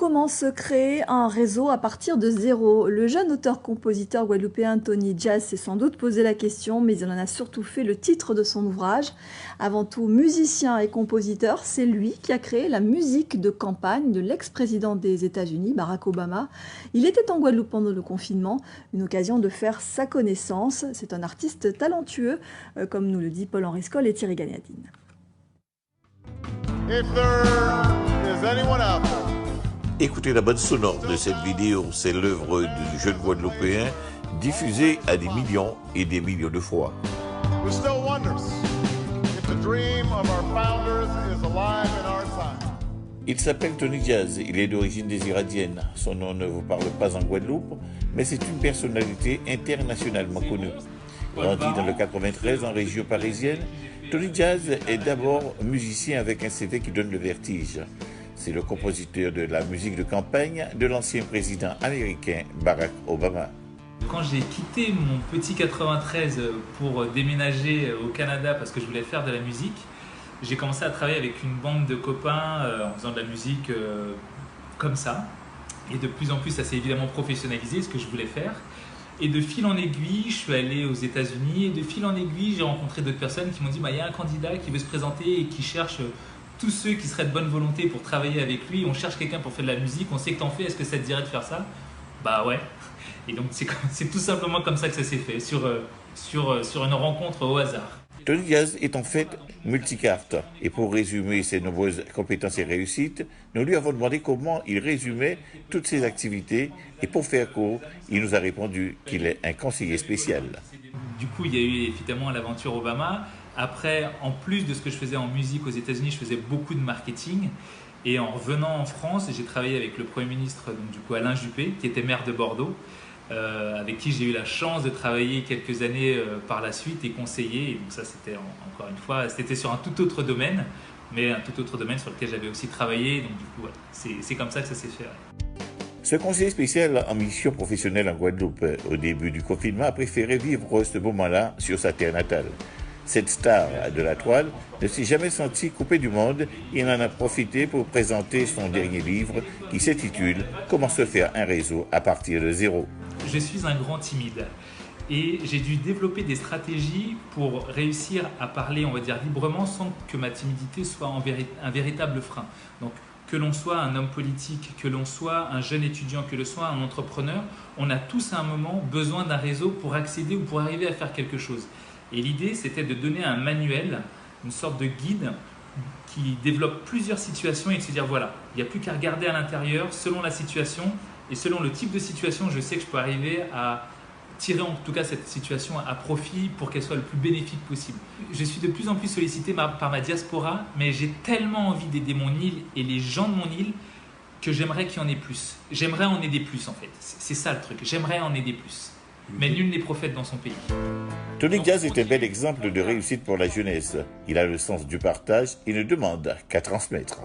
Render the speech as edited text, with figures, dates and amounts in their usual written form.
comment se créer un réseau à partir de zéro. Le jeune auteur-compositeur guadeloupéen Tony Jazz s'est sans doute posé la question, mais il en a surtout fait le titre de son ouvrage. Avant tout musicien et compositeur, c'est lui qui a créé la musique de campagne de l'ex-président des États-Unis, Barack Obama. Il était en Guadeloupe pendant le confinement, une occasion de faire sa connaissance. C'est un artiste talentueux, comme nous le dit Paul-Henri Scoll et Thierry Gagnadine. Écoutez la bande sonore de cette vidéo, c'est l'œuvre du jeune Guadeloupéen diffusée à des millions et des millions de fois. Il s'appelle Tony Jazz, il est d'origine des Iradiennes. Son nom ne vous parle pas en Guadeloupe, mais c'est une personnalité internationalement connue. Grandi dans le 93 en région parisienne, Tony Jazz est d'abord musicien avec un CV qui donne le vertige. C'est le compositeur de la musique de campagne de l'ancien président américain Barack Obama. Quand j'ai quitté mon petit 93 pour déménager au Canada parce que je voulais faire de la musique, j'ai commencé à travailler avec une bande de copains en faisant de la musique comme ça. Et de plus en plus, ça s'est évidemment professionnalisé, ce que je voulais faire. Et de fil en aiguille, je suis allé aux États-Unis et de fil en aiguille, j'ai rencontré d'autres personnes qui m'ont dit il y a un candidat qui veut se présenter et qui cherche tous ceux qui seraient de bonne volonté pour travailler avec lui. On cherche quelqu'un pour faire de la musique, on sait que t'en fais, est-ce que ça te dirait de faire ça? Bah ouais. Et donc c'est tout simplement comme ça que ça s'est fait, sur une rencontre au hasard. Tony Jazz est en fait multicarte. Et pour résumer ses nombreuses compétences et réussites, nous lui avons demandé comment il résumait toutes ses activités. Et pour faire court, il nous a répondu qu'il est un conseiller spécial. Du coup, il y a eu évidemment l'aventure Obama. Après, en plus de ce que je faisais en musique aux États-Unis, je faisais beaucoup de marketing. Et en revenant en France, j'ai travaillé avec le Premier ministre, donc du coup Alain Juppé, qui était maire de Bordeaux. Avec qui j'ai eu la chance de travailler quelques années par la suite et conseiller. Et donc ça, c'était encore une fois, c'était sur un tout autre domaine, mais un tout autre domaine sur lequel j'avais aussi travaillé. Donc du coup, voilà, c'est comme ça que ça s'est fait. Ouais. Ce conseiller spécial en mission professionnelle en Guadeloupe, au début du confinement, a préféré vivre ce moment-là sur sa terre natale. Cette star de la toile ne s'est jamais sentie coupée du monde et il en a profité pour présenter son dernier livre qui s'intitule « Comment se faire un réseau à partir de zéro ». Je suis un grand timide et j'ai dû développer des stratégies pour réussir à parler, on va dire, librement sans que ma timidité soit un véritable frein. Donc, que l'on soit un homme politique, que l'on soit un jeune étudiant, que l'on soit un entrepreneur, on a tous à un moment besoin d'un réseau pour accéder ou pour arriver à faire quelque chose. Et l'idée, c'était de donner un manuel, une sorte de guide qui développe plusieurs situations et de se dire voilà, il n'y a plus qu'à regarder à l'intérieur selon la situation. Et selon le type de situation, je sais que je peux arriver à tirer en tout cas cette situation à profit pour qu'elle soit le plus bénéfique possible. Je suis de plus en plus sollicité par ma diaspora, mais j'ai tellement envie d'aider mon île et les gens de mon île que j'aimerais qu'il y en ait plus. J'aimerais en aider plus en fait. C'est ça le truc, j'aimerais en aider plus. Mais nul n'est prophète dans son pays. Tony Jazz est un bel exemple de réussite pour la jeunesse. Il a le sens du partage et ne demande qu'à transmettre.